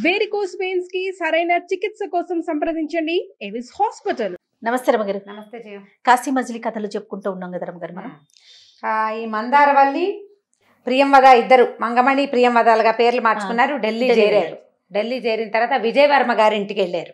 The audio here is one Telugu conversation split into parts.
వేరికోస్ వెయిన్స్ కి సరైన చికిత్స కోసం సంప్రదించండి ఎవిస్ హాస్పిటల్. నమస్తే రమగారు. నమస్తే జయ. కాశీ మజిలీ కథలు చెప్పుకుంటూ ఉన్నాం కదా రమగారు మనం. ఈ మందారవల్లి ప్రియంవద ఇద్దరు మంగమణి ప్రియంవదాలుగా పేర్లు మార్చుకున్నారు. ఢిల్లీ చేరారు. ఢిల్లీ చేరిన తర్వాత విజయవర్మ గారి ఇంటికి వెళ్ళారు.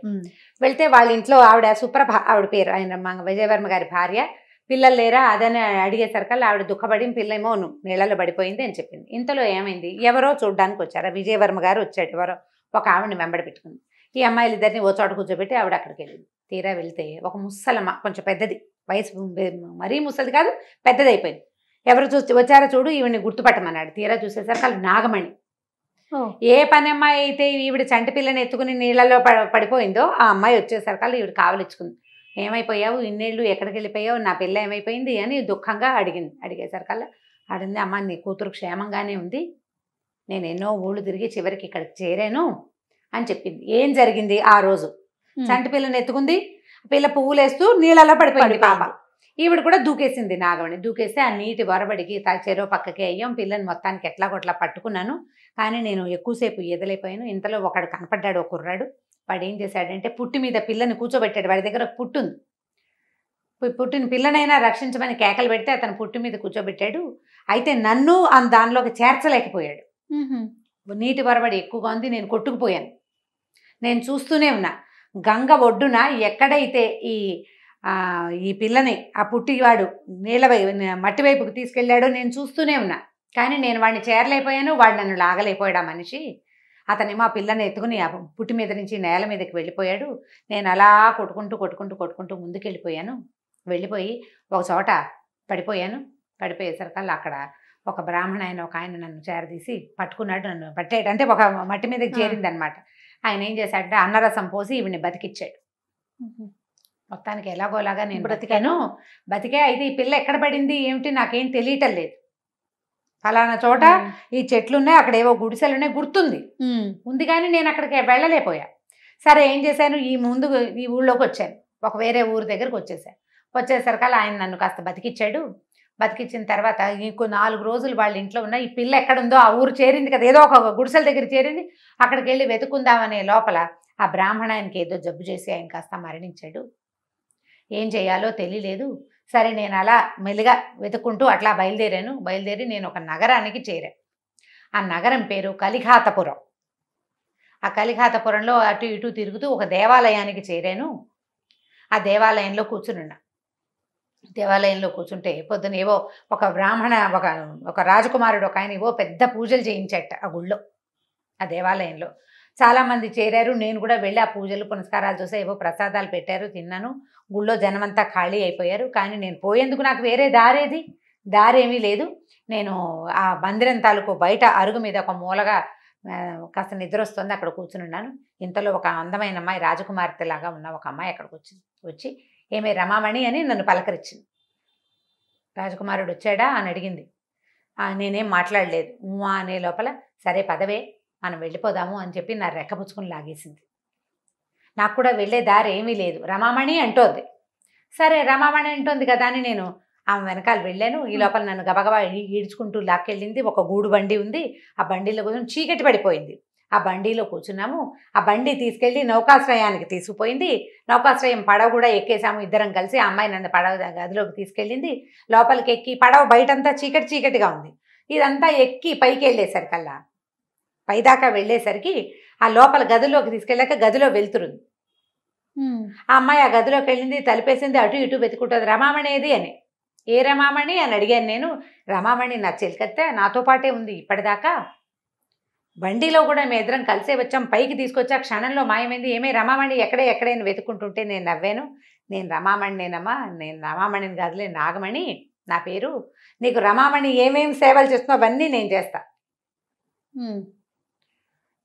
వెళ్తే వాళ్ళ ఇంట్లో ఆవిడ సుప్రభ ఆవిడ పేరు, ఆయన విజయవర్మ గారి భార్య. పిల్లలు లేరా అదని అడిగేసరికల్లా ఆవిడ దుఃఖపడి పిల్లేమో నీళ్ళలో పడిపోయింది అని చెప్పింది. ఇంతలో ఏమైంది, ఎవరో చూడ్డానికి వచ్చారు. విజయవర్మ గారు వచ్చాడు. ఎవరో ఒక ఆవిడని వెంబడి పెట్టుకుంది. ఈ అమ్మాయిలు ఇద్దరిని ఓ చోట కూర్చోబెట్టి ఆవిడ అక్కడికి వెళ్ళింది. తీరా వెళ్తే ఒక ముసలమ్మ, కొంచెం పెద్దది, వయసు మరీ ముసలిది కాదు, పెద్దది అయిపోయింది. ఎవరు వచ్చారో చూడు, ఈవిడిని గుర్తుపట్టమన్నాడు. తీరా చూసేసరికి వాళ్ళు నాగమణి. ఏ పని అమ్మాయి అయితే ఈవిడ చంటి పిల్లని ఎత్తుకుని నీళ్ళలో పడిపోయిందో ఆ అమ్మాయి వచ్చేసరికి ఈవిడ కావలిచ్చుకుంది. ఏమైపోయావు, ఇన్నేళ్ళు ఎక్కడికి వెళ్ళిపోయావు, నా పిల్ల ఏమైపోయింది అని దుఃఖంగా అడిగింది. అడిగేసరికల్లా అడిగింది, అమ్మ నీ కూతురు క్షేమంగానే ఉంది, నేను ఎన్నో ఊళ్ళు తిరిగి చివరికి ఇక్కడికి చేరాను అని చెప్పింది. ఏం జరిగింది ఆ రోజు? చంటి పిల్లని ఎత్తుకుంది, పిల్ల పువ్వులు వేస్తూ నీళ్ళలో పడిపోయింది పాప. ఈవిడ కూడా దూకేసింది నాగమణి. దూకేస్తే ఆ నీటి వరబడికి చెరో పక్కకి అయ్యాం. పిల్లని మొత్తానికి ఎట్లా కొట్లా పట్టుకున్నాను, కానీ నేను ఎక్కువసేపు ఎదలైపోయాను. ఇంతలో ఒకడు కనపడ్డాడు, ఒక కుర్రాడు. వాడు ఏం చేశాడంటే పుట్టి మీద పిల్లని కూర్చోబెట్టాడు. వాడి దగ్గర పుట్టుంది. పుట్టిన పిల్లనైనా రక్షించమని కేకలు పెడితే అతను పుట్టి మీద కూర్చోబెట్టాడు. అయితే నన్ను దానిలోకి చేర్చలేకపోయాడు. నీటి వరబడి ఎక్కువగా ఉంది, నేను కొట్టుకుపోయాను. నేను చూస్తూనే ఉన్నా. గంగ ఒడ్డున ఎక్కడైతే ఈ పిల్లని ఆ పుట్టివాడు నీళ్ళ మట్టి వైపుకి తీసుకెళ్ళాడో నేను చూస్తూనే ఉన్నా. కానీ నేను వాడిని చేరలేకపోయాను, వాడు నన్ను లాగలేకపోయాడు. ఆ మనిషి అతనేమో ఆ పిల్లని ఎత్తుకుని ఆ పుట్టి మీద నుంచి నేల మీదకి వెళ్ళిపోయాడు. నేను అలా కొట్టుకుంటూ ముందుకెళ్ళిపోయాను. వెళ్ళిపోయి ఒక చోట పడిపోయాను. పడిపోయేసరికల్లా అక్కడ ఒక బ్రాహ్మణ ఆయన, ఒక ఆయన నన్ను చేరదీసి పట్టుకున్నాడు. నన్ను పట్టాడు అంటే ఒక మట్టి మీదకి చేరింది అనమాట. ఆయన ఏం చేశాడంటే అన్నరసం పోసి ఈవిని బతికిచ్చాడు. మొత్తానికి ఎలాగోలాగా నేను బ్రతికాను. బతికే. అయితే ఈ పిల్ల ఎక్కడ పడింది ఏమిటి నాకేం తెలియటం లేదు. ఫలానా చోట ఈ చెట్లున్నాయి, అక్కడ ఏవో గుడిసెలున్నాయి గుర్తుంది ఉంది, కానీ నేను అక్కడికి వెళ్ళలేకపోయా. సరే ఏం చేశాను, ఈ ఊళ్ళోకి వచ్చాను. ఒక వేరే ఊరు దగ్గరకు వచ్చేసాను. వచ్చేసరికల్లా ఆయన నన్ను కాస్త బతికిచ్చాడు. బతికిచ్చిన తర్వాత ఇంకో 4 రోజులు వాళ్ళ ఇంట్లో ఉన్న ఈ పిల్ల ఎక్కడుందో ఆ ఊరు చేరింది కదా, ఏదో ఒక గుడిసెల దగ్గర చేరింది. అక్కడికి వెళ్ళి వెతుకుందామనే లోపల ఆ బ్రాహ్మణ ఆయనకి ఏదో జబ్బు చేసి ఆయన కాస్త మరణించాడు. ఏం చేయాలో తెలియలేదు. సరే నేను అలా మెల్లిగా వెతుక్కుంటూ అట్లా బయలుదేరి నేను ఒక నగరానికి చేరాను. ఆ నగరం పేరు కలిఘాతపురం. ఆ కలిఘాతపురంలో అటు ఇటు తిరుగుతూ ఒక దేవాలయానికి చేరాను. ఆ దేవాలయంలో కూర్చునున్నా. దేవాలయంలో కూర్చుంటే పొద్దున ఏవో ఒక బ్రాహ్మణ ఒక రాజకుమారుడు ఒక ఆయన ఏవో పెద్ద పూజలు చేయించట ఆ గుళ్ళో, ఆ దేవాలయంలో. చాలామంది చేరారు. నేను కూడా వెళ్ళి ఆ పూజలు పునస్కారాలు చూసే ఏవో ప్రసాదాలు పెట్టారు, తిన్నాను. గుళ్ళో జనమంతా ఖాళీ అయిపోయారు. కానీ నేను పోయేందుకు నాకు వేరే దారేమీ లేదు. నేను ఆ మందిరం తాలూకు బయట అరుగు మీద ఒక మూలగా కాస్త నిద్ర వస్తుంది, అక్కడ కూర్చునున్నాను. ఇంతలో ఒక అందమైన అమ్మాయి, రాజకుమార్తెలాగా ఉన్న ఒక అమ్మాయి అక్కడికి వచ్చి ఏమే రమామణి అని నన్ను పలకరించింది. రాజకుమారుడు వచ్చాడా అని అడిగింది. నేనేం మాట్లాడలేదు. అనే లోపల సరే పదవే మనం వెళ్ళిపోదాము అని చెప్పి నా రెక్కపుచ్చుకుని లాగేసింది. నాకు కూడా వెళ్ళే దారి ఏమీ లేదు. రమామణి అంటోంది. సరే రమామణి అంటోంది కదా అని నేను ఆమె వెనకాల వెళ్ళాను. ఈ లోపల నన్ను గబగబా ఈడ్చుకుంటూ లాక్కెళ్ళింది. ఒక గూడు బండి ఉంది. ఆ బండిలో కూర్చొని చీకటి పడిపోయింది. ఆ బండిలో కూర్చున్నాము. ఆ బండి తీసుకెళ్ళి నౌకాశ్రయానికి తీసుకుపోయింది. నౌకాశ్రయం పడవ కూడా ఎక్కేసాము ఇద్దరం కలిసి. ఆ అమ్మాయి నన్ను పడవ గదిలోకి తీసుకెళ్ళింది. లోపలికి ఎక్కి పడవ బయటంతా చీకటిగా ఉంది. ఇదంతా ఎక్కి పైకి వెళ్ళేసరికల్లా, పైదాకా వెళ్ళేసరికి ఆ లోపల గదిలోకి తీసుకెళ్ళాక గదిలో వెళ్తురుంది. ఆ అమ్మాయి ఆ గదిలోకి వెళ్ళింది, తలిపేసింది, అటు ఇటు వెతుకుంటుంది. రమామణి ఏది అని. ఏ రమామణి అని అడిగాను నేను. రమామణి నా చెలికత్తె, నాతో పాటే ఉంది ఇప్పటిదాకా. బండిలో కూడా మేము ఇద్దరం కలిసే వచ్చాం, పైకి తీసుకొచ్చా, క్షణంలో మాయమైంది. ఏమే రమామణి ఎక్కడైనా వెతుకుంటుంటే నేను నవ్వాను. నేను రమామణినేనమ్మా, నేను రమామణిని కాదులే, నాగమణి నా పేరు. నీకు రమామణి ఏమేమి సేవలు చేస్తున్నావు అవన్నీ నేను చేస్తా.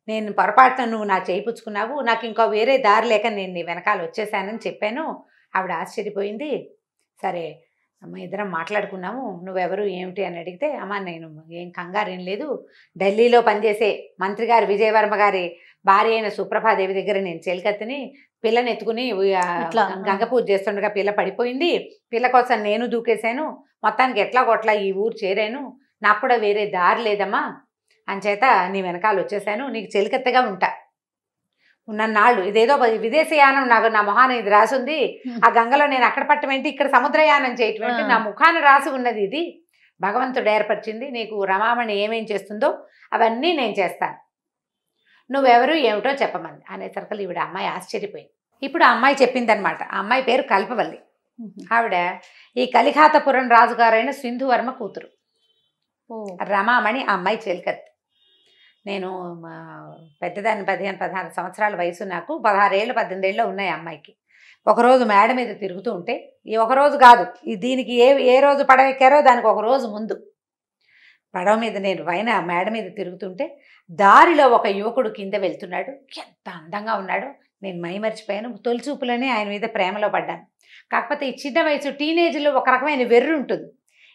నేను పొరపాటున నువ్వు నా చేయిపుచ్చుకున్నావు, నాకు ఇంకో వేరే దారి లేక నేను నీ వెనకాల వచ్చేసానని చెప్పాను. ఆవిడ ఆశ్చర్యపోయింది. సరే అమ్మ ఇద్దరం మాట్లాడుకున్నాము. నువ్వెవరు ఏమిటి అని అడిగితే, అమ్మ నేను ఏం కంగారేం లేదు, ఢిల్లీలో పనిచేసే మంత్రి గారు విజయవర్మ గారి భార్య అయిన సుప్రభాదేవి దగ్గర నేను చెలికత్తిని. పిల్లని ఎత్తుకుని గంగ పూజ చేస్తుండగా పిల్ల పడిపోయింది. పిల్ల కోసం నేను దూకేశాను. మొత్తానికి ఎట్లా కొట్లా ఈ ఊరు చేరాను. నాకు కూడా వేరే దారి లేదమ్మా, అంచేత నీ వెనకాల వచ్చేసాను. నీకు చెలికత్తెగా ఉంటా, ఉన్నన్నాళ్ళు ఇదేదో విదేశయానం నాకు నా మొహాన ఇది రాసి ఉంది, ఆ గంగలో నేను అక్కడ పట్టం ఏంటి, ఇక్కడ సముద్రయానం చేయటం ఏంటి, నా ముఖాన రాసి ఉన్నది ఇది భగవంతుడు ఏర్పరిచింది, నీకు రమామణి ఏమేం చేస్తుందో అవన్నీ నేను చేస్తాను, నువ్వెవరు ఏమిటో చెప్పమంది అనేసరికి ఈవిడ అమ్మాయి ఆశ్చర్యపోయింది. ఇప్పుడు ఆ అమ్మాయి చెప్పిందనమాట. ఆ అమ్మాయి పేరు కల్పవల్లి. ఆవిడ ఈ కలిఘాతపురం రాజుగారైన సింధువర్మ కూతురు రమామణి. ఆ అమ్మాయి చెలికత్తి. నేను పెద్దదాన్ని 15-16 సంవత్సరాల వయసు, నాకు 16 ఏళ్ళు 18 ఏళ్ళు ఉన్నాయి అమ్మాయికి. ఒకరోజు మేడ మీద తిరుగుతూ ఉంటే, ఈ ఒకరోజు కాదు, దీనికి ఏ రోజు పడవ ఎక్కారో దానికి ఒక రోజు ముందు పడవ మీద నేను మేడ మీద తిరుగుతుంటే దారిలో ఒక యువకుడు కింద వెళ్తున్నాడు. ఎంత అందంగా ఉన్నాడో నేను మైమరిచిపోయాను. తొలి చూపులోనే ఆయన మీద ప్రేమలో పడ్డాను. కాకపోతే ఈ చిన్న వయసు టీనేజ్లో ఒక రకమైన వెర్రి ఉంటుంది.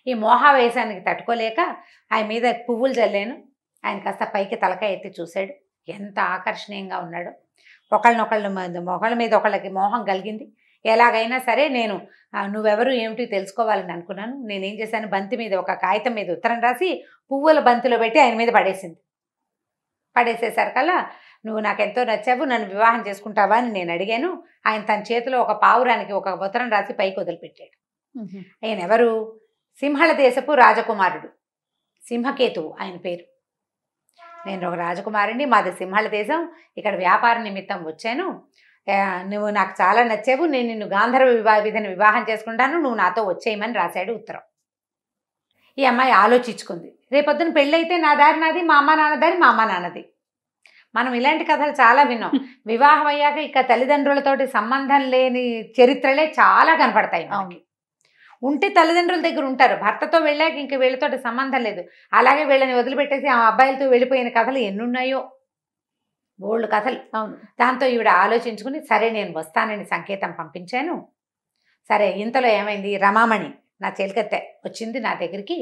ఈ మోహావేశానికి తట్టుకోలేక ఆయన మీద పువ్వులు చల్లాను. ఆయన కాస్త పైకి తలకాయ ఎత్తి చూశాడు. ఎంత ఆకర్షణీయంగా ఉన్నాడో. ఒకళ్ళ మీద ఒకళ్ళకి మోహం కలిగింది. ఎలాగైనా సరే నేను నువ్వెవరు ఏమిటి తెలుసుకోవాలని అనుకున్నాను. నేనేం చేశాను, బంతి మీద ఒక కాగితం మీద ఉత్తరం రాసి పువ్వుల బంతిలో పెట్టి ఆయన మీద పడేసింది. పడేసేసరికల్లా నువ్వు నాకెంతో నచ్చావు, నన్ను వివాహం చేసుకుంటావా అని నేను అడిగాను. ఆయన తన చేతిలో ఒక పావురానికి ఒక ఉత్తరం రాసి పైకి వదిలిపెట్టాడు. ఆయన ఎవరు, సింహళ దేశపు రాజకుమారుడు, సింహకేతువు ఆయన పేరు. నేను ఒక రాజకుమారుని, మాది సింహళ దేశం, ఇక్కడ వ్యాపార నిమిత్తం వచ్చాను, నువ్వు నాకు చాలా నచ్చావు, నేను నిన్ను గాంధర్వ విధిని వివాహం చేసుకుంటాను, నువ్వు నాతో వచ్చేయమని రాశాడు ఉత్తరం. ఈ అమ్మాయి ఆలోచించుకుంది. రేపొద్దున పెళ్ళైతే నా దారి నాది, మా అమ్మ నాన్న దారి మా అమ్మ నాన్నది. మనం ఇలాంటి కథలు చాలా విన్నాం. వివాహం అయ్యాక ఇక తల్లిదండ్రులతోటి సంబంధం లేని చరిత్రలే చాలా కనపడతాయి మనకి. ఉంటే తల్లిదండ్రుల దగ్గర ఉంటారు, భర్తతో వెళ్ళాక ఇంక వీళ్ళతోటి సంబంధం లేదు, అలాగే వీళ్ళని వదిలిపెట్టేసి ఆ అబ్బాయిలతో వెళ్ళిపోయిన కథలు ఎన్నున్నాయో, బోల్డ్ కథలు. దాంతో ఈవిడ ఆలోచించుకుని సరే నేను వస్తానని సంకేతం పంపించాను. సరే ఇంతలో ఏమైంది, రమామణి నా చెలికత్తె వచ్చింది నా దగ్గరికి.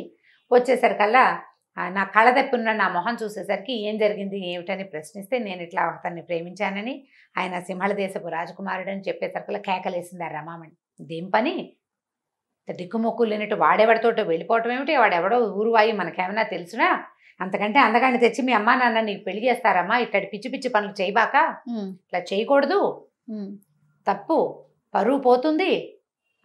వచ్చేసరికల్లా నా కళ్ళ తప్పున్న నా మొహం చూసేసరికి ఏం జరిగింది ఏమిటని ప్రశ్నిస్తే, నేను ఇట్లా అతన్ని ప్రేమించానని, ఆయన సింహళ దేశపు రాజకుమారుడు అని చెప్పేసరికల్లా కేకలేసింది ఆ రమామణి. ఇదేం పని, దిక్కుమొక్కు లేనట్టు వాడేవాడితోటి వెళ్ళిపోవటం ఏమిటి, వాడెవడో ఊరు వాయి మనకేమన్నా తెలుసునా, అంతకంటే అందగాన్ని తెచ్చి మీ అమ్మా నాన్న నీకు పెళ్లి చేస్తారమ్మా, ఇట్టడి పిచ్చి పిచ్చి పనులు చేయబాక, ఇట్లా చేయకూడదు, తప్పు, పరువు పోతుంది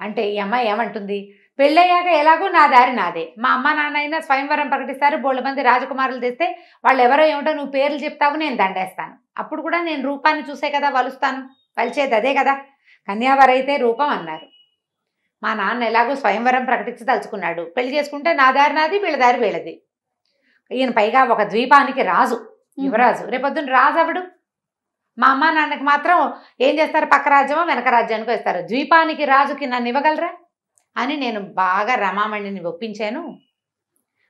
అంటే ఈ అమ్మాయి ఏమంటుంది, పెళ్ళయ్యాక ఎలాగో నా దారి నాదే, మా అమ్మ నాన్న అయినా స్వయంవరం ప్రకటిస్తారు, బోళ్ళ మంది రాజకుమారులు తెస్తే వాళ్ళు ఎవరో ఏమిటో నువ్వు పేర్లు చెప్తావు, నేను దండేస్తాను, అప్పుడు కూడా నేను రూపాన్ని చూసే కదా వలుస్తాను, వలిచేది అదే కదా, కన్యావరైతే రూపం అన్నారు, మా నాన్న ఎలాగో స్వయంవరం ప్రకటించి తలుచుకున్నాడు, పెళ్లి చేసుకుంటే నా దారి నాది వీళ్ళ దారి వీళ్ళది, ఈయన పైగా ఒక ద్వీపానికి రాజు, యువరాజు, రేపొద్దున రాజు అవడు, మా అమ్మ నాన్నకి మాత్రం ఏం చేస్తారు, పక్క రాజ్యమో వెనక రాజ్యానికో ఇస్తారు, ద్వీపానికి రాజుకి నన్ను ఇవ్వగలరా అని నేను బాగా రమామణిని ఒప్పించాను.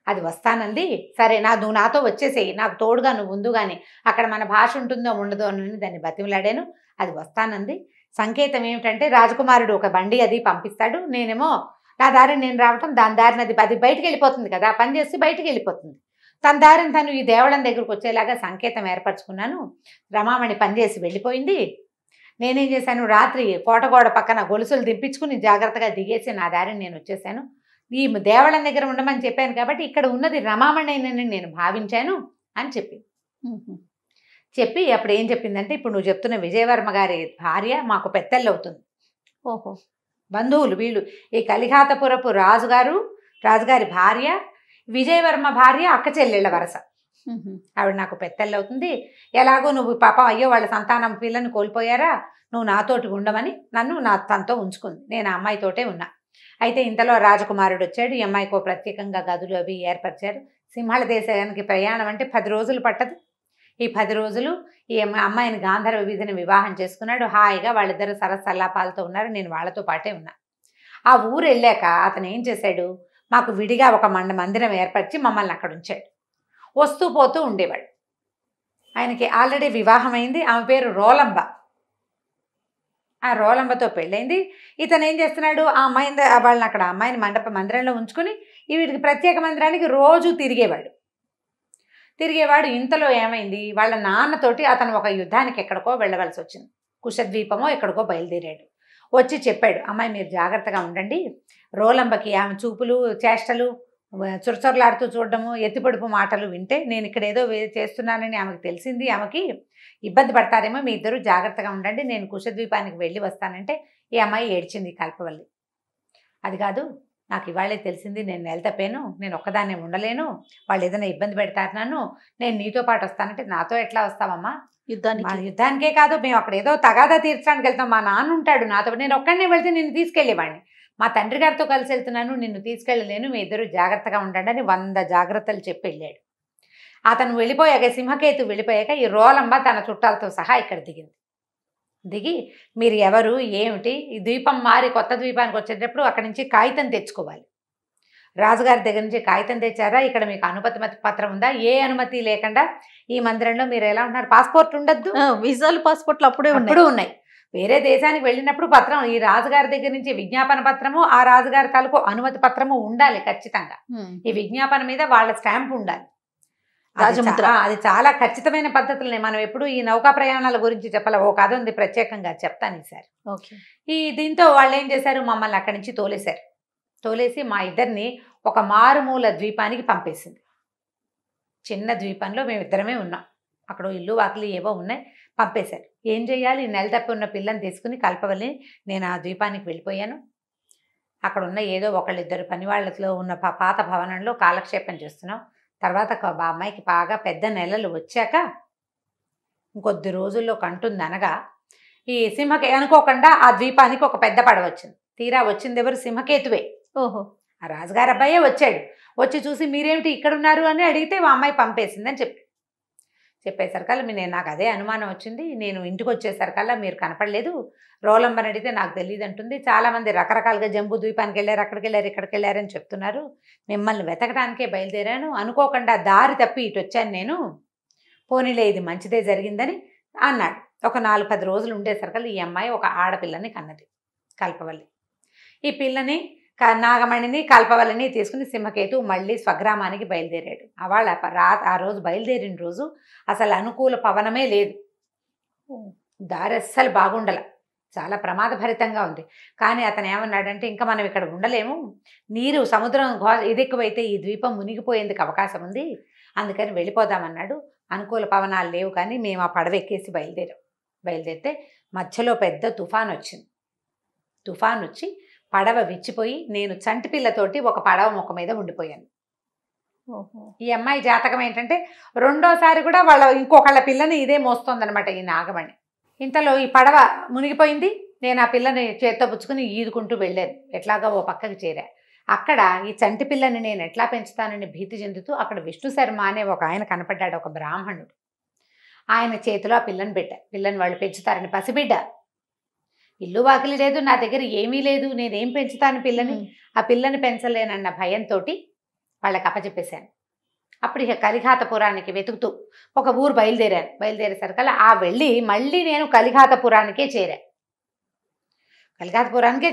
అది వస్తానంది. సరే నువ్వు నాతో వచ్చేసేయి, నాకు తోడుగా నువ్వు ఉందు కానీ అక్కడ మన భాష ఉంటుందో ఉండదో అని దాన్ని బతిమలాడాను. అది వస్తానంది. సంకేతం ఏమిటంటే రాజకుమారుడు ఒక బండి అది పంపిస్తాడు, నేనేమో నా దారిని నేను రావటం, దాని దారిని అది బయటికి వెళ్ళిపోతుంది కదా, పని చేసి బయటికి వెళ్ళిపోతుంది, తన దారిని తను ఈ దేవళం దగ్గరకు వచ్చేలాగా సంకేతం ఏర్పరచుకున్నాను. రమామణి పనిచేసి వెళ్ళిపోయింది. నేనేం చేశాను, రాత్రి కోటగోడ పక్కన గొలుసులు దింపించుకుని జాగ్రత్తగా దిగేసి నా దారిని నేను వచ్చేసాను. ఈ దేవళం దగ్గర ఉండమని చెప్పాను కాబట్టి ఇక్కడ ఉన్నది రమామణి నేను భావించాను అని చెప్పి అప్పుడు ఏం చెప్పిందంటే, ఇప్పుడు నువ్వు చెప్తున్న విజయవర్మ గారి భార్య మాకు పెద్దలు అవుతుంది. ఓహో, బంధువులు వీళ్ళు. ఈ కలిఘాతపురపు రాజుగారి భార్య, విజయవర్మ భార్య అక్క చెల్లెళ్ళ వరస, ఆవిడ నాకు పెద్దలు అవుతుంది. ఎలాగో నువ్వు పాపం అయ్యో వాళ్ళ సంతానం పిల్లని కోల్పోయారా, నువ్వు నాతోటి ఉండమని నన్ను తనతో ఉంచుకుంది. నేను ఆ అమ్మాయితోటే ఉన్నా. అయితే ఇంతలో రాజకుమారుడు వచ్చాడు. ఈ అమ్మాయికి ప్రత్యేకంగా గదులు అవి ఏర్పరిచారు. సింహళ దేశానికి ప్రయాణం అంటే 10 రోజులు పట్టదు. ఈ 10 రోజులు ఈ అమ్మాయిని గాంధర్వ విధిని వివాహం చేసుకున్నాడు. హాయిగా వాళ్ళిద్దరు సరసల్లాపాలతో ఉన్నారు. నేను వాళ్ళతో పాటే ఉన్నా. ఆ ఊరు వెళ్ళాక అతను ఏం చేశాడు, మాకు విడిగా ఒక మందిరం ఏర్పరిచి మమ్మల్ని అక్కడ ఉంచాడు. వస్తూ పోతూ ఉండేవాడు. ఆయనకి ఆల్రెడీ వివాహం అయింది. ఆమె పేరు రోలంబ. ఆ రోలంబతో పెళ్ళైంది. ఇతను ఏం చేస్తున్నాడు, ఆ అమ్మాయిని వాళ్ళని అక్కడ అమ్మాయిని మందిరంలో ఉంచుకుని వీడికి ప్రత్యేక మందిరానికి రోజు తిరిగేవాడు. ఇంతలో ఏమైంది, వాళ్ళ నాన్నతోటి అతను ఒక యుద్ధానికి ఎక్కడికో వెళ్ళవలసి వచ్చింది. కుశద్వీపమో ఎక్కడికో బయలుదేరాడు. వచ్చి చెప్పాడు, అమ్మాయి మీరు జాగ్రత్తగా ఉండండి, రోలంబకి ఆమె చూపులు చేష్టలు చురచొరలాడుతూ చూడడము, ఎత్తిపొడుపు మాటలు వింటే నేను ఇక్కడ ఏదో చేస్తున్నానని ఆమెకు తెలిసింది, ఆమెకి ఇబ్బంది పడతారేమో, మీ ఇద్దరు జాగ్రత్తగా ఉండండి, నేను కుశద్వీపానికి వెళ్ళి వస్తానంటే ఈ అమ్మాయి ఏడ్చింది కల్పవల్లి. అది కాదు, నాకు ఇవాళే తెలిసింది, నేను నెల తప్పాను, నేను ఒక్కదాన్నే ఉండలేను, వాళ్ళు ఏదైనా ఇబ్బంది పెడతారు నన్ను, నేను నీతో పాటు వస్తానంటే నాతో ఎట్లా వస్తావమ్మా, మా యుద్ధానికే కాదు, మేము అక్కడ ఏదో తగాదా తీర్చడానికి వెళ్తాం, మా నాన్న ఉంటాడు నాతో, నేను ఒక్కడనే వెళ్తే నిన్ను తీసుకెళ్ళేవాడిని, మా తండ్రి గారితో కలిసి వెళ్తున్నాను, నిన్ను తీసుకెళ్ళలేను, మీ ఇద్దరు జాగ్రత్తగా ఉండండి అని 100 జాగ్రత్తలు చెప్పి వెళ్ళాడు. అతను వెళ్ళిపోయాక, సింహకేతు వెళ్ళిపోయాక ఈ రోలంబ తన చుట్టాలతో సహా ఇక్కడ దిగింది. దిగి మీరు ఎవరు ఏమిటి, ఈ ద్వీపం మారి కొత్త ద్వీపానికి వచ్చేటప్పుడు అక్కడి నుంచి కాగితం తెచ్చుకోవాలి, రాజుగారి దగ్గర నుంచి కాగితం తెచ్చారా, ఇక్కడ మీకు అనుమతి పత్రం ఉందా, ఏ అనుమతి లేకుండా ఈ మందిరంలో మీరు ఎలా ఉన్నారు, పాస్పోర్ట్ ఉండద్దు, వీసాలు పాస్పోర్ట్లు అప్పుడే ఉన్నాయి, వేరే దేశానికి వెళ్ళినప్పుడు పత్రం, ఈ రాజుగారి దగ్గర నుంచి విజ్ఞాపన పత్రము, ఆ రాజుగారి తాలూకు అనుమతి పత్రము ఉండాలి ఖచ్చితంగా, ఈ విజ్ఞాపన మీద వాళ్ళ స్టాంప్ ఉండాలి, రాజముద్ర. అది చాలా ఖచ్చితమైన పద్ధతులనే, మనం ఎప్పుడు ఈ నౌకా ప్రయాణాల గురించి చెప్పాలి, ఓ కథ ఉంది ప్రత్యేకంగా, చెప్తాను ఈసారి. ఈ దీంతో వాళ్ళు ఏం చేశారు, మమ్మల్ని అక్కడి నుంచి తోలేశారు, తోలేసి మా ఇద్దరిని ఒక మారుమూల ద్వీపానికి పంపేసింది. చిన్న ద్వీపంలో మేము ఇద్దరమే ఉన్నాం, అక్కడ ఇల్లు వాకిలి ఏవో ఉన్నాయి, పంపేశారు. ఏం చేయాలి, నెల తప్పి ఉన్న పిల్లని తీసుకుని కల్పవల్లి నేను ఆ ద్వీపానికి వెళ్ళిపోయాను, అక్కడ ఉన్న ఏదో ఒకళ్ళిద్దరు పని వాళ్ళలో ఉన్న పాత భవనంలో కాలక్షేపం చేస్తున్నాం, తర్వాత మా అమ్మాయికి బాగా పెద్ద నెలలు వచ్చాక ఇంకొద్ది రోజుల్లో కంటుంది అనగా ఈ అనుకోకుండా ఆ ద్వీపానికి ఒక పెద్ద పడవ వచ్చింది. తీరా వచ్చింది ఎవరు, సింహకేతువే. ఓహో, ఆ రాజుగారు అబ్బాయే వచ్చాడు, వచ్చి చూసి మీరేమిటి ఇక్కడ ఉన్నారు అని అడిగితే మా అమ్మాయి పంపేసిందని చెప్పేసరికల్లా నేను నాకు అదే అనుమానం వచ్చింది, నేను ఇంటికి వచ్చేసరికల్లా మీరు కనపడలేదు, రోలంబని అడిగితే నాకు తెలియదు అంటుంది, చాలామంది రకరకాలుగా జంబూ ద్వీపానికి వెళ్ళారు, అక్కడికి వెళ్ళారు, ఇక్కడికి వెళ్ళారని చెప్తున్నారు, మిమ్మల్ని వెతకడానికే బయలుదేరాను, అనుకోకుండా దారి తప్పి ఇటు వచ్చాను నేను, పోనీలే ఇది మంచిదే జరిగిందని అన్నాడు. ఒక 4-10 రోజులు ఉండేసరికల్లా ఈ అమ్మాయి ఒక ఆడపిల్లని కన్నది, కల్పవల్లి. ఈ పిల్లని నాగమణిని కల్పవల్లిని తీసుకుని సింహకేతు మళ్ళీ స్వగ్రామానికి బయలుదేరాడు. ఆ రోజు బయలుదేరిన రోజు అసలు అనుకూల పవనమే లేదు, దారి అస్సలు బాగుండల, చాలా ప్రమాదభరితంగా ఉంది. కానీ అతను ఏమన్నాడంటే, ఇంకా మనం ఇక్కడ ఉండలేము, నీరు సముద్రం ఎక్కువైతే ఈ ద్వీపం మునిగిపోయేందుకు అవకాశం ఉంది, అందుకని వెళ్ళిపోదామన్నాడు. అనుకూల పవనాలు లేవు, కానీ మేము ఆ పడవ ఎక్కేసి బయలుదేరితే మధ్యలో పెద్ద తుఫాన్ వచ్చింది. తుఫాన్ వచ్చి పడవ విచ్చిపోయి నేను చంటి పిల్లతోటి ఒక పడవ మొక్క మీద ఉండిపోయాను. ఈ అమ్మాయి జాతకం ఏంటంటే రెండోసారి కూడా ఇంకొకళ్ళ పిల్లని ఇదే మోస్తోందనమాట ఈ నాగమణి. ఇంతలో ఈ పడవ మునిగిపోయింది, నేను ఆ పిల్లని చేత్తో పుచ్చుకుని ఈదుకుంటూ వెళ్ళాను, ఎట్లాగా ఓ పక్కకి చేరా. అక్కడ ఈ చంటి పిల్లని నేను ఎట్లా పెంచుతానని భీతి చెందుతూ అక్కడ విష్ణు శర్మ అనే ఒక ఆయన కనపడ్డాడు, ఒక బ్రాహ్మణుడు. ఆయన చేతిలో ఆ పిల్లని పిల్లని వాళ్ళు పెంచుతారని, పసిబిడ్డ, ఇల్లు వాకిలి లేదు, నా దగ్గర ఏమీ లేదు, నేనేం పెంచుతాను పిల్లని, ఆ పిల్లని పెంచలేనన్న భయంతో వాళ్ళకి అప్పచెప్పేశాను. అప్పుడు ఇక కలిఘాతపురానికి వెతుకుతూ ఒక ఊరు బయలుదేరేసరికల్లా వెళ్ళి మళ్ళీ నేను కలిఘాతపురానికే కలిఘాతపురానికే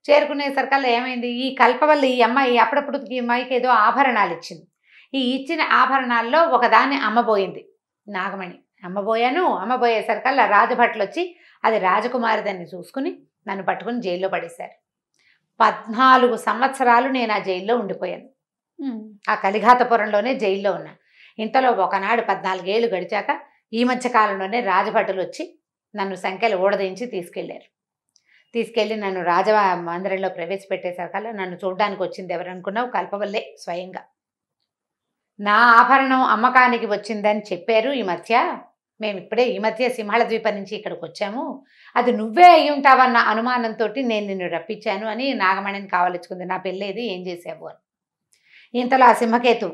చేరుకునేసరికల్లా ఏమైంది, ఈ కల్పవల్లి ఈ అమ్మాయి అప్పుడప్పుడు ఈ అమ్మాయికి ఏదో ఆభరణాలు ఇచ్చింది. ఈ ఇచ్చిన ఆభరణాల్లో ఒకదాన్ని అమ్మబోయింది నాగమణి. అమ్మబోయేసరికల్లా రాజభట్లు వచ్చి అది రాజకుమారిదాన్ని చూసుకుని నన్ను పట్టుకుని జైల్లో పడేశారు. 14 సంవత్సరాలు నేను ఆ జైల్లో ఉండిపోయాను, ఆ కలిఘాతపురంలోనే జైల్లో ఉన్నా. ఇంతలో ఒకనాడు 14 ఏళ్ళు గడిచాక ఈ మధ్య కాలంలోనే రాజభటులు వచ్చి నన్ను సంఖ్యలు ఊడదించి తీసుకెళ్ళి నన్ను మందిరంలో ప్రవేశపెట్టేసరికల్లా నన్ను చూడడానికి వచ్చింది ఎవరనుకున్నావు, కల్పవల్లే స్వయంగా. నా ఆభరణం అమ్మకానికి వచ్చిందని చెప్పారు ఈ మధ్య సింహళ ద్వీపం నుంచి ఇక్కడికి వచ్చాము, అది నువ్వే అయి ఉంటావన్న అనుమానంతో నేను నిన్ను రప్పించాను అని నాగమణిని కావలించుకుంది, నా పెళ్ళేది ఏం చేసావు అని. ఇంతలో ఆ సింహకేతు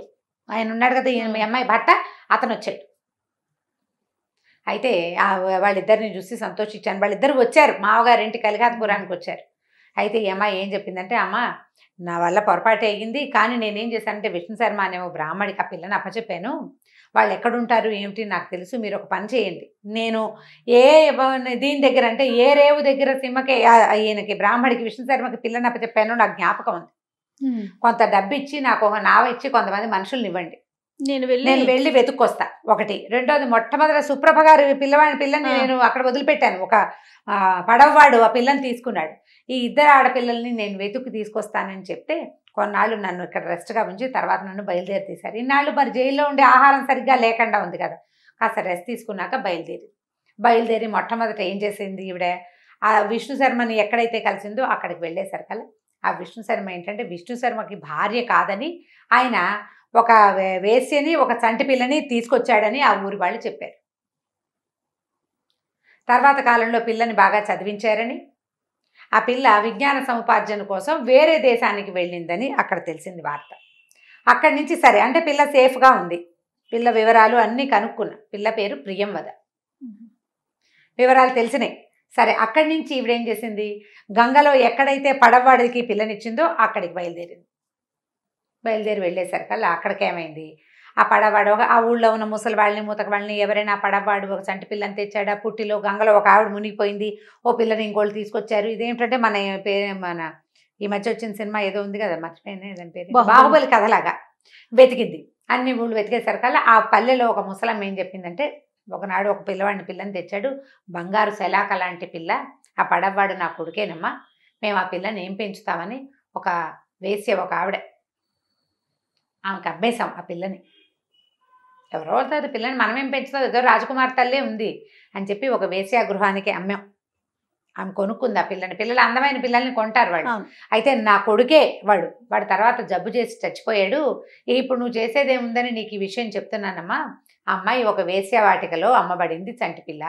ఆయన ఉన్నాడు కదా, మీ అమ్మాయి భర్త, అతను వచ్చాడు. అయితే వాళ్ళిద్దరిని చూసి సంతోషించాను. వాళ్ళిద్దరు వచ్చారు మావగారింటి కలిఘాతపురానికి వచ్చారు. అయితే ఈ అమ్మాయి ఏం చెప్పిందంటే, అమ్మ నా వల్ల పొరపాటు అయ్యింది, కానీ నేనేం చేశానంటే విష్ణు శర్మ అనేమో బ్రాహ్మడికి ఆ పిల్లని అప్పచెప్పాను, వాళ్ళు ఎక్కడుంటారు ఏమిటి నాకు తెలుసు, మీరు ఒక పని చేయండి, నేను దీని దగ్గర అంటే ఏ రేవు దగ్గర ఈయనకి బ్రాహ్మడికి విష్ణు శర్మకి పిల్లని అప్పచెప్పాను నాకు జ్ఞాపకం ఉంది, కొంత డబ్బు ఇచ్చి నాకు ఒక నావ ఇచ్చి కొంతమంది మనుషుల్ని ఇవ్వండి, నేను వెళ్ళి వెతుక్కొస్తా. ఒకటి. రెండోది, మొట్టమొదటి సుప్రభ గారు పిల్లని నేను అక్కడ వదిలిపెట్టాను, ఒక పడవవాడు ఆ పిల్లని తీసుకున్నాడు, ఈ 2 ఆడపిల్లల్ని నేను వెతుక్కి తీసుకొస్తానని చెప్తే కొన్నాళ్ళు నన్ను ఇక్కడ రెస్ట్గా ఉంచి తర్వాత నన్ను బయలుదేరి తీశారు. ఇన్నాళ్ళు మరి జైల్లో ఉండే ఆహారం సరిగ్గా లేకుండా ఉంది కదా, కాస్త రెస్ట్ తీసుకున్నాక బయలుదేరి మొట్టమొదట ఏం చేసింది ఈవిడ, ఆ విష్ణు శర్మని ఎక్కడైతే కలిసిందో అక్కడికి వెళ్ళేసరికల్లా ఆ విష్ణు శర్మ ఏంటంటే విష్ణు శర్మకి భార్య కాదని, ఆయన ఒక వేశ్యని ఒక చంటి పిల్లని తీసుకొచ్చాడని ఆ ఊరి వాళ్ళు చెప్పారు. తర్వాత కాలంలో పిల్లని బాగా చదివించారని, ఆ పిల్ల విజ్ఞాన సముపార్జన కోసం వేరే దేశానికి వెళ్ళిందని అక్కడ తెలిసింది వార్త. అక్కడి నుంచి సరే అంటే పిల్ల సేఫ్గా ఉంది, పిల్ల వివరాలు అన్నీ కనుక్కున్నా, పిల్ల పేరు ప్రియంవద, వివరాలు తెలిసినాయి. సరే అక్కడి నుంచి ఈవిడేం చేసింది, గంగలో ఎక్కడైతే పడవవాడికి పిల్లనిచ్చిందో అక్కడికి బయలుదేరి వెళ్ళేసరికల్లా అక్కడికేమైంది, ఆ పడవాడు ఆ ఊళ్ళో ఉన్న ముసలి వాళ్ళని మూతక వాళ్ళని ఎవరైనా పడవాడు ఒక చంటి పిల్లని తెచ్చాడా, పుట్టిలో గంగలో ఒక ఆవిడ మునిగిపోయింది, ఓ పిల్లని ఇంకోళ్ళు తీసుకొచ్చారు. ఇదేంటంటే మన ఈ మధ్య వచ్చిన సినిమా ఏదో ఉంది కదా, మర్చిపోయింది దాని పేరు, బాహుబలి కథలాగా వెతికింది. అన్ని ఊళ్ళు వెతికేసరికల్లా ఆ పల్లెలో ఒక ముసలమ్మ ఏం చెప్పిందంటే, ఒకనాడు ఒక పిల్లని తెచ్చాడు, బంగారు శలాక లాంటి పిల్ల, ఆ పడవాడు నా కొడుకేనమ్మా, మేము ఆ పిల్లని ఏం పెంచుతామని ఒక వేశ్య ఒక ఆవిడ ఆమెకు అమ్మేశాం ఆ పిల్లని. ఎవరో అవుతుంది పిల్లని, మనమేం పెంచుతుంది, ఏదో రాజకుమార్ తల్లే ఉంది అని చెప్పి ఒక వేశ్యా గృహానికి అమ్మాం. ఆమె కొనుక్కుంది ఆ పిల్లని. పిల్లలు అందమైన పిల్లల్ని కొంటారు వాళ్ళు. అయితే నా కొడుకే వాడు తర్వాత జబ్బు చేసి చచ్చిపోయాడు, ఇప్పుడు నువ్వు చేసేదేముందని నీకు ఈ విషయం చెప్తున్నానమ్మా, ఆ అమ్మాయి ఒక వేశ్యావాటికలో అమ్మబడింది చంటి పిల్ల.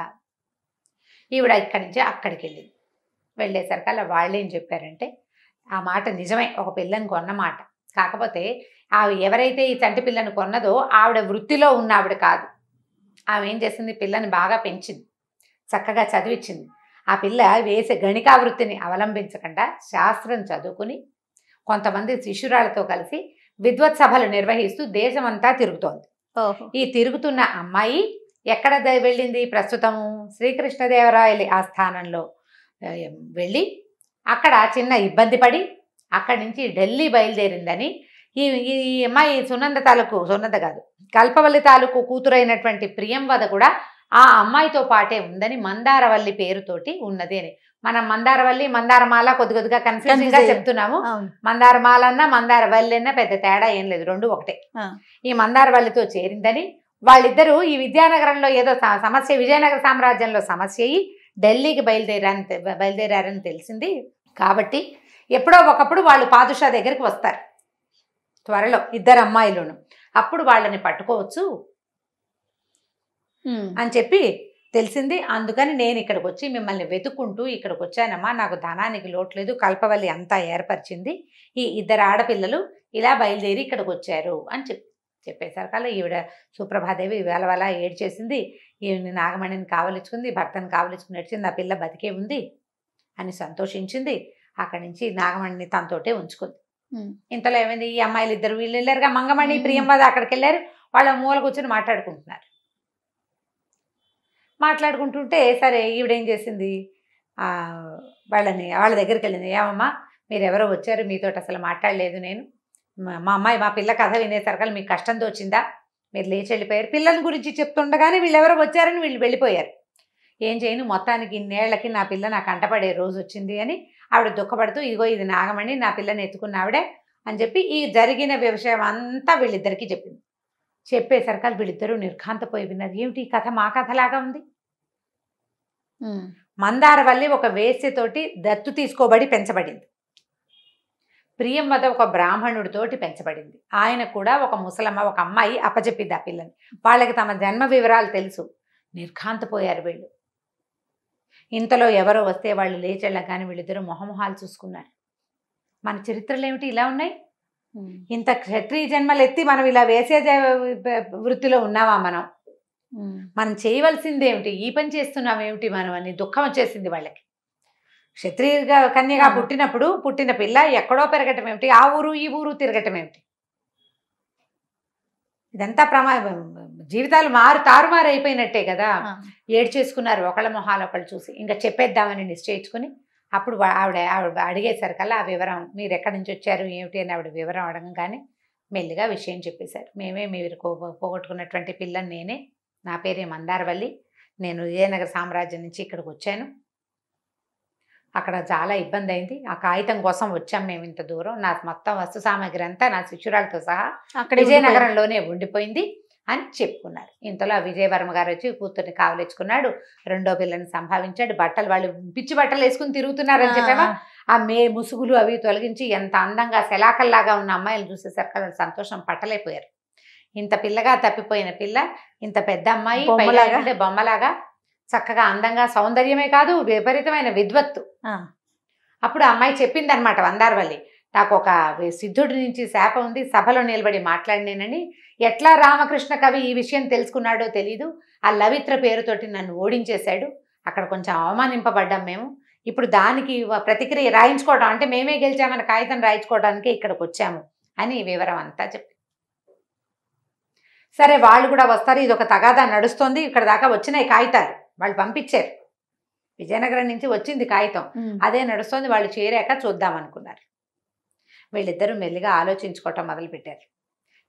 ఈవిడ ఇక్కడి నుంచి అక్కడికి వెళ్ళేసరికల్లా వాళ్ళు ఏం చెప్పారంటే, ఆ మాట నిజమే, ఒక పిల్లని కొన్న మాట. కాకపోతే ఎవరైతే ఈ చంటి పిల్లను కొన్నదో ఆవిడ వృత్తిలో ఉన్న ఆవిడ కాదు. ఆమె ఏం చేసింది, పిల్లని బాగా పెంచింది, చక్కగా చదివించింది. ఆ పిల్ల వేసే గణికా వృత్తిని అవలంబించకుండా శాస్త్రం చదువుకుని కొంతమంది శిష్యురాలతో కలిసి విద్వత్ సభలు నిర్వహిస్తూ దేశమంతా తిరుగుతోంది. ఈ తిరుగుతున్న అమ్మాయి ఎక్కడ వెళ్ళింది, ప్రస్తుతము శ్రీకృష్ణదేవరాయల ఆస్థానంలో వెళ్ళి అక్కడ చిన్న ఇబ్బంది పడి అక్కడి నుంచి ఢిల్లీ బయలుదేరిందని ఈ అమ్మాయి సునంద కాదు కల్పవల్లి తాలూకు కూతురైనటువంటి ప్రియంవద కూడా ఆ అమ్మాయితో పాటే ఉందని మందారవల్లి పేరుతోటి ఉన్నది అని. మనం మందారవల్లి మందారమాల కొద్దిగా కన్ఫ్యూజింగ్ గా చెప్తున్నాము. మందారమాల అన్నా మందారవల్లి అన్నా పెద్ద తేడా ఏం లేదు, రెండు ఒకటే. ఈ మందారవల్లితో చేరిందని, వాళ్ళిద్దరూ ఈ విద్యానగరంలో ఏదో సమస్య, విజయనగర సామ్రాజ్యంలో సమస్య అయ్యి ఢిల్లీకి బయలుదేరారని తెలిసింది. కాబట్టి ఎప్పుడో ఒకప్పుడు వాళ్ళు పాదుషా దగ్గరికి వస్తారు త్వరలో, ఇద్దరు అమ్మాయిలును. అప్పుడు వాళ్ళని పట్టుకోవచ్చు అని చెప్పి తెలిసింది. అందుకని నేను ఇక్కడికి వచ్చి మిమ్మల్ని వెతుక్కుంటూ ఇక్కడికి వచ్చానమ్మా, నాకు ధనానికి లోటు లేదు, కల్పవల్లి అంతా ఏర్పరిచింది, ఈ ఇద్దరు ఆడపిల్లలు ఇలా బయలుదేరి ఇక్కడికి వచ్చారు అని చెప్పేసరికల్లా ఈవిడ సుప్రభాదేవి వేలవల ఏడ్చేసింది. ఈవిని నాగమణిని కావలించుకుంది, భర్తను కావలించుకుని నడిచింది, ఆ పిల్ల బతికే ఉంది అని సంతోషించింది. అక్కడి నుంచి నాగమణిని తనతోటే ఉంచుకుంది. ఇంతలో ఏమైంది, ఈ అమ్మాయిలు ఇద్దరు వీళ్ళు వెళ్ళారుగా, మంగమణి ప్రియంవద అక్కడికి వెళ్ళారు. వాళ్ళ మూల కూర్చొని మాట్లాడుకుంటుంటే సరే ఈవిడేం చేసింది, వాళ్ళ దగ్గరికి వెళ్ళింది. ఏమమ్మా మీరెవరో వచ్చారు, మీతో అసలు మాట్లాడలేదు నేను, మా పిల్ల కథ వినేసరికల్లా మీకు కష్టం తోచిందా, మీరు లేచి వెళ్ళిపోయారు. పిల్లల గురించి చెప్తుండగానే వీళ్ళెవరో వచ్చారని వీళ్ళు వెళ్ళిపోయారు. ఏం చేయను, మొత్తానికి ఇన్నేళ్లకి నా పిల్ల నాకు అంటపడే రోజు వచ్చింది అని ఆవిడ దుఃఖపడుతూ, ఇదిగో ఇది నాగమణి, నా పిల్లని ఎత్తుకున్న ఆవిడే అని చెప్పి ఈ జరిగిన విషయం అంతా వీళ్ళిద్దరికీ చెప్పింది. చెప్పేసరికల్ వీళ్ళిద్దరూ నిర్ఘాంతపోయి విన్నారు. ఏమిటి ఈ కథ మా కథలాగా ఉంది. మందారవల్లి ఒక వేశ్యతోటి దత్తు తీసుకోబడి పెంచబడింది, ప్రియంవద ఒక బ్రాహ్మణుడితోటి పెంచబడింది. ఆయన కూడా ఒక ముసలమ్మ ఒక అమ్మాయి అప్పచెప్పింది ఆ పిల్లని. వాళ్ళకి తమ జన్మ వివరాలు తెలుసు. నిర్ఘాంతపోయారు వీళ్ళు. ఇంతలో ఎవరో వస్తే వాళ్ళు లేచెళ్ళగానే వీళ్ళిద్దరూ మొహమొహాలు చూసుకున్నారు. మన చరిత్రలు ఏమిటి ఇలా ఉన్నాయి, ఇంత క్షత్రియ జన్మలు ఎత్తి మనం ఇలా వేసే వృత్తిలో ఉన్నావా, మనం చేయవలసిందేమిటి, ఈ పని చేస్తున్నాం ఏమిటి మనం అని దుఃఖం వచ్చేసింది వాళ్ళకి. క్షత్రియుగా కన్యగా పుట్టిన పిల్ల ఎక్కడో పెరగటం ఏమిటి, ఆ ఊరు ఈ ఊరు తిరగటం ఏమిటి, ఇదంతా జీవితాలు తారుమారు అయిపోయినట్టే కదా. ఏడ్చేసుకున్నారు ఒకళ్ళ మొహాలు ఒకళ్ళు చూసి. ఇంకా చెప్పేద్దామని నిశ్చయించుకుని అప్పుడు ఆవిడ అడిగేసరికల్లా ఆ వివరం, మీరు ఎక్కడి నుంచి వచ్చారు ఏమిటి అని ఆవిడ వివరం అడగగానే మెల్లిగా విషయం చెప్పేశారు. మీరు పోగొట్టుకున్నటువంటి పిల్లని నేనే, నా పేరే మందారవల్లి, నేను విజయనగర సామ్రాజ్యం నుంచి ఇక్కడికి వచ్చాను. అక్కడ చాలా ఇబ్బంది అయింది. ఆ కాగితం కోసం వచ్చాం మేము ఇంత దూరం. నా మొత్తం వస్తు సామాగ్రి అంతా నా శిష్యురాలతో సహా విజయనగరంలోనే ఉండిపోయింది అని చెప్పుకున్నారు. ఇంతలో విజయవర్మ గారు వచ్చి కూతుర్ని కావలించుకున్నాడు. రెండో పిల్లని సంభావించాడు. బట్టలు వాళ్ళు పిచ్చి బట్టలు వేసుకుని తిరుగుతున్నారని చెప్పావా, ఆ ముసుగులు అవి తొలగించి ఎంత అందంగా శలాకల్లాగా ఉన్న అమ్మాయిలు చూసేసరికి వాళ్ళు సంతోషం పట్టలేకపోయారు. ఇంత పిల్లగా తప్పిపోయిన పిల్ల ఇంత పెద్ద అమ్మాయి బొమ్మలాగా చక్కగా అందంగా, సౌందర్యమే కాదు విపరీతమైన విద్వత్తు. అప్పుడు అమ్మాయి చెప్పింది అనమాట మందారవల్లి, నాకు ఒక సిద్ధుడి నుంచి శాపం ఉంది, సభలో నిలబడి మాట్లాడినేనని. ఎట్లా రామకృష్ణ కవి ఈ విషయం తెలుసుకున్నాడో తెలీదు, ఆ లవిత్ర పేరుతోటి నన్ను ఓడించేశాడు, అక్కడ కొంచెం అవమానింపబడ్డాం మేము. ఇప్పుడు దానికి ప్రతిక్రియ రాయించుకోవడం అంటే మేమే గెలిచామని కాగితం రాయించుకోవడానికి ఇక్కడికి వచ్చాము అని వివరం అంతా చెప్పి. సరే వాళ్ళు కూడా వస్తారు, ఇది ఒక తగాదా నడుస్తుంది, ఇక్కడ దాకా వచ్చినాయి కాగితాలు, వాళ్ళు పంపించారు. విజయనగరం నుంచి వచ్చింది కాగితం, అదే నడుస్తుంది. వాళ్ళు చేరాక చూద్దాం అనుకున్నారు. వీళ్ళిద్దరూ మెల్లిగా ఆలోచించుకోవటం మొదలుపెట్టారు.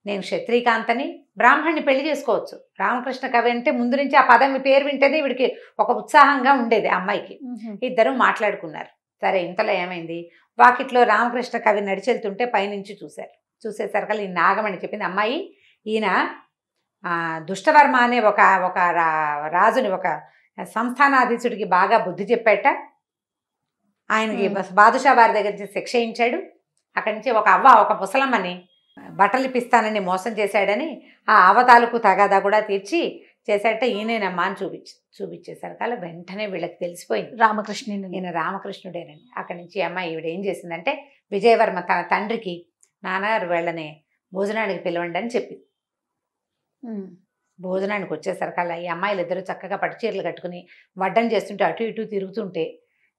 నేను క్షత్రియకాంతని, బ్రాహ్మణ్ణి పెళ్లి చేసుకోవచ్చు. రామకృష్ణ కవి అంటే ముందు నుంచి ఆ పదం పేరు వింటేనే వీడికి ఒక ఉత్సాహంగా ఉండేది అమ్మాయికి. ఇద్దరు మాట్లాడుకున్నారు. సరే ఇంతలో ఏమైంది, వాకిట్లో రామకృష్ణ కవి నడిచెళ్తుంటే పైనుంచి చూశారు. చూసేసరికి ఈ నాగమణి చెప్పింది, అమ్మాయి ఈయన దుష్టవర్మ అనే ఒక రాజుని, ఒక సంస్థానాధీశుడికి బాగా బుద్ధి చెప్పాట. ఆయనకి బాదుషా వారి దగ్గర నుంచి శిక్ష ఇచ్చాడు. అక్కడి నుంచి ఒక ముసలమ్మని బట్టలు ఇప్పిస్తానని మోసం చేశాడని ఆ అవతాలకు తగాదా కూడా తీర్చి చేశాట. ఈయనేనమ్మా అని చూపించేసరికి వెంటనే వీళ్ళకి తెలిసిపోయింది ఈయన రామకృష్ణుడేనని. అక్కడి నుంచి అమ్మాయి ఈవిడ ఏం చేసిందంటే, విజయవర్మ తన తండ్రికి నాన్నగారు వీళ్ళని భోజనానికి పిలవండి అని చెప్పింది. భోజనానికి వచ్చేసరికల్లా ఈ అమ్మాయిలు ఇద్దరు చక్కగా పట్టు చీరలు కట్టుకుని వడ్డం చేస్తుంటే అటు ఇటు తిరుగుతుంటే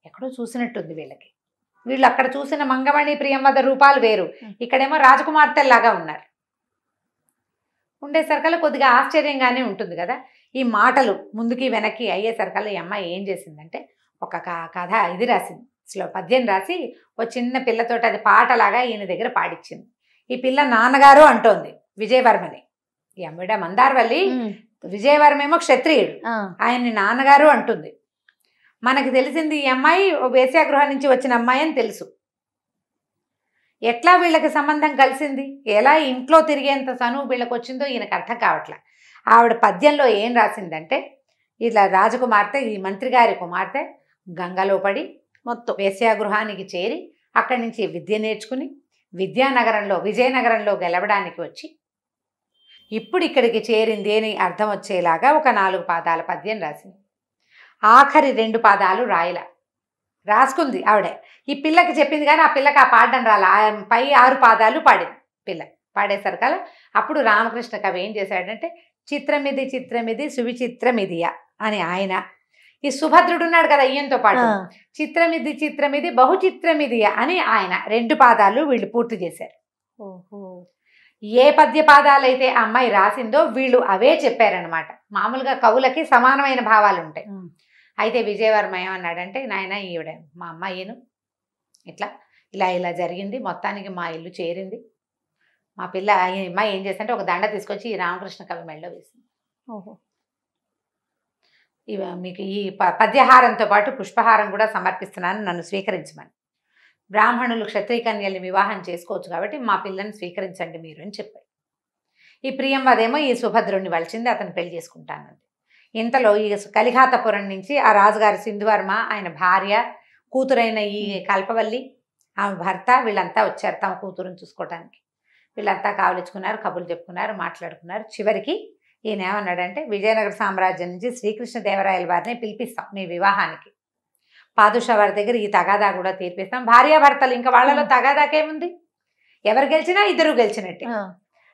ఎక్కడో చూసినట్టుంది వీళ్ళకి. వీళ్ళు అక్కడ చూసిన మంగమణి ప్రియంవద రూపాలు వేరు, ఇక్కడేమో రాజకుమార్తెల్లాగా ఉన్నారు. ఉండేసరికల్లా కొద్దిగా ఆశ్చర్యంగానే ఉంటుంది కదా. ఈ మాటలు ముందుకి వెనక్కి అయ్యేసరికల్లా ఈ అమ్మాయి ఏం చేసిందంటే, ఒక కథ ఇది రాసింది, పద్యం రాసి ఒక చిన్న పిల్లతోటి అది పాటలాగా ఈయన దగ్గర పాడించింది. ఈ పిల్ల నాన్నగారు అంటోంది విజయవర్మని. ఈ అమ్మిడ మందారవల్లి, విజయవర్మేమో క్షత్రియుడు, ఆయన్ని నాన్నగారు అంటుంది. మనకి తెలిసింది ఈ అమ్మాయి వేశ్యాగృహం నుంచి వచ్చిన అమ్మాయి అని తెలుసు. ఎట్లా వీళ్ళకి సంబంధం కలిసింది, ఎలా ఇంట్లో తిరిగేంత చనువు వీళ్ళకి వచ్చిందో ఈయనకు అర్థం కావట్లే. ఆవిడ పద్యంలో ఏం రాసిందంటే, ఇలా రాజకుమార్తె, ఈ మంత్రి గారి కుమార్తె గంగలో పడి మొత్తం వేశ్యాగృహానికి చేరి అక్కడి నుంచి విద్య నేర్చుకుని విజయనగరంలో గెలవడానికి వచ్చి ఇప్పుడు ఇక్కడికి చేరింది అని అర్థం వచ్చేలాగా ఒక 4 పాదాల పద్యం రాసింది. ఆఖరి 2 పాదాలు రాసుకుంది ఆవిడే. ఈ పిల్లకి చెప్పింది కానీ ఆ పిల్లకి ఆ పాడడం రాలా. పై 6 పాదాలు పాడింది పిల్ల. పాడేసరికల్లా అప్పుడు రామకృష్ణ కవి ఏం చేశాడంటే, చిత్రమిది సువిచిత్రమిదియా అని ఆయన, ఈ సుభద్రుడు ఉన్నాడు కదా ఈయనతో పాటు, చిత్రమిది బహుచిత్రమిదియా అని ఆయన 2 పాదాలు వీళ్ళు పూర్తి చేశారు. ఏ పద్య పాదాలైతే అమ్మాయి రాసిందో వీళ్ళు అవే చెప్పారనమాట. మామూలుగా కవులకి సమానమైన భావాలు ఉంటాయి. అయితే విజయవర్మ ఏమన్నాడంటే, నాయన ఈవిడ మా అమ్మాయిను ఇలా జరిగింది, మొత్తానికి మా ఇల్లు చేరింది, మా పిల్ల అమ్మాయి ఏం చేసిందంటే ఒక దండ తీసుకొచ్చి ఈ రామకృష్ణ కవి మెళ్ళలో వేసింది. మీకు ఈ పద్యహారంతో పాటు పుష్పహారం కూడా సమర్పిస్తున్నాను, నన్ను స్వీకరించమని. బ్రాహ్మణులు క్షత్రియ కన్యల్ని వివాహం చేసుకోవచ్చు కాబట్టి మా పిల్లని స్వీకరించండి మీరు అని చెప్పాడు. ఈ ప్రియంవదేమో ఈ సుభద్రుణ్ణి వలిచింది, అతను పెళ్లి చేసుకుంటానంది. ఇంతలో ఈ కలిఘాతపురం నుంచి ఆ రాజుగారి సింధువర్మ, ఆయన భార్య, కూతురైన ఈ కల్పవల్లి, ఆమె భర్త, వీళ్ళంతా వచ్చారు తమ కూతురుని చూసుకోవటానికి. వీళ్ళంతా కావలించుకున్నారు, కబుర్లు చెప్పుకున్నారు, మాట్లాడుకున్నారు. చివరికి ఈయన ఏమన్నాడంటే, విజయనగర సామ్రాజ్యం నుంచి శ్రీకృష్ణదేవరాయల వారిని పిలిపిస్తాం మీ వివాహానికి, పాదుషా వారి దగ్గర ఈ తగాదా కూడా తీర్పిస్తాం, భార్యాభర్తలు ఇంకా వాళ్ళలో తగాదాకేముంది, ఎవరు గెలిచినా ఇద్దరు గెలిచినట్టే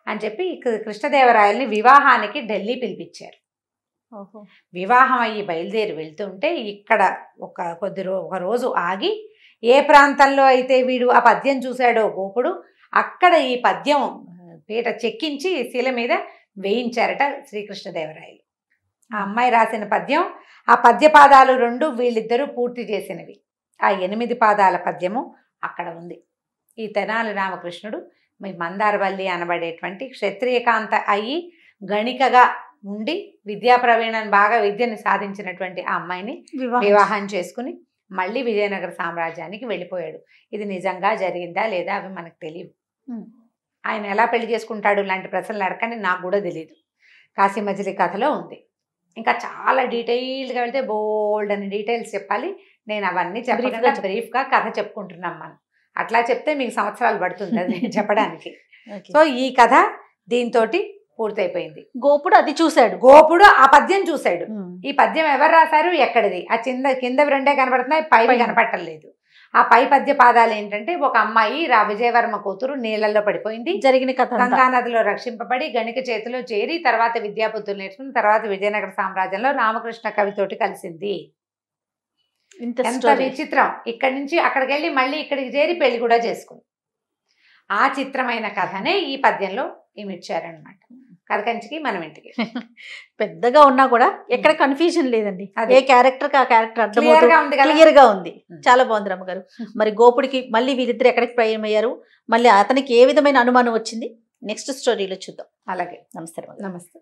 అని చెప్పి కృష్ణదేవరాయల్ని వివాహానికి ఢిల్లీ పిలిపించారు. వివాహం అయ్యి బయలుదేరి వెళ్తుంటే ఇక్కడ ఒక రోజు ఆగి, ఏ ప్రాంతంలో అయితే వీడు ఆ పద్యం చూశాడో గోపుడు, అక్కడ ఈ పద్యం పీట చెక్కించి శిల మీద వేయించారట శ్రీకృష్ణదేవరాయలు. ఆ అమ్మాయి రాసిన పద్యం, ఆ పద్యపాదాలు 2 వీళ్ళిద్దరూ పూర్తి చేసినవి. ఆ 8 పాదాల పద్యము అక్కడ ఉంది. ఈ తెనాలి రామకృష్ణుడు మీ మందారవల్లి అనబడేటువంటి క్షత్రియకాంత అయ్యి గణికగా ఉండి విద్యా ప్రవీణను బాగా విద్యని సాధించినటువంటి ఆ అమ్మాయిని వివాహం చేసుకుని మళ్ళీ విజయనగర సామ్రాజ్యానికి వెళ్ళిపోయాడు. ఇది నిజంగా జరిగిందా లేదా అవి మనకు తెలియవు. ఆయన ఎలా పెళ్లి చేసుకుంటాడు లాంటి ప్రశ్నలు అడగని నాకు కూడా తెలియదు. కాశీ మజిలీ కథలో ఉంది. ఇంకా చాలా డీటెయిల్డ్గా వెళ్తే బోల్డ్ అని డీటెయిల్స్ చెప్పాలి. నేను అవన్నీ చెప్పకుండా బ్రీఫ్గా కథ చెప్పుకుంటున్నాం మనం. అట్లా చెప్తే మీకు సంవత్సరాలు పడుతుంది అది చెప్పడానికి. సో ఈ కథ దీంతో పూర్తయిపోయింది. గోపుడు అది చూశాడు. గోపుడు ఆ పద్యం చూశాడు. ఈ పద్యం ఎవరు రాశారు, ఎక్కడిది, ఆ కిందవి రెండే కనపడుతున్నాయి, పైవి కనపట్టలేదు. ఆ పై పద్య పాదాలు ఏంటంటే, ఒక అమ్మాయి విజయవర్మ కూతురు నీళ్లలో పడిపోయింది, జరిగిన కథ గంగా నదిలో రక్షింపబడి గణిక చేతిలో చేరి తర్వాత విద్యాబుద్ధులు నేర్చుకుని తర్వాత విజయనగర సామ్రాజ్యంలో రామకృష్ణ కవితోటి కలిసింది. ఎంత విచిత్రం. ఇక్కడి నుంచి అక్కడికి వెళ్ళి మళ్ళీ ఇక్కడికి చేరి పెళ్లి కూడా చేసుకుంది. ఆ చిత్రమైన కథనే ఈ పద్యంలో ఇమిచ్చారనమాట. కథ కంచికి మనం ఇంటికి. పెద్దగా ఉన్నా కూడా ఎక్కడ కన్ఫ్యూజన్ లేదండి. ఏ క్యారెక్టర్ కి ఆ క్యారెక్టర్ క్లియర్ గా ఉంది. చాలా బాగుంది రమ్మగారు. మరి గోపుడికి మళ్ళీ వీరిద్దరు ఎక్కడికి ప్రయాణం అయ్యారు, మళ్ళీ అతనికి ఏ విధమైన అనుమానం వచ్చింది, నెక్స్ట్ స్టోరీలో చూద్దాం. అలాగే. నమస్తే. నమస్తే.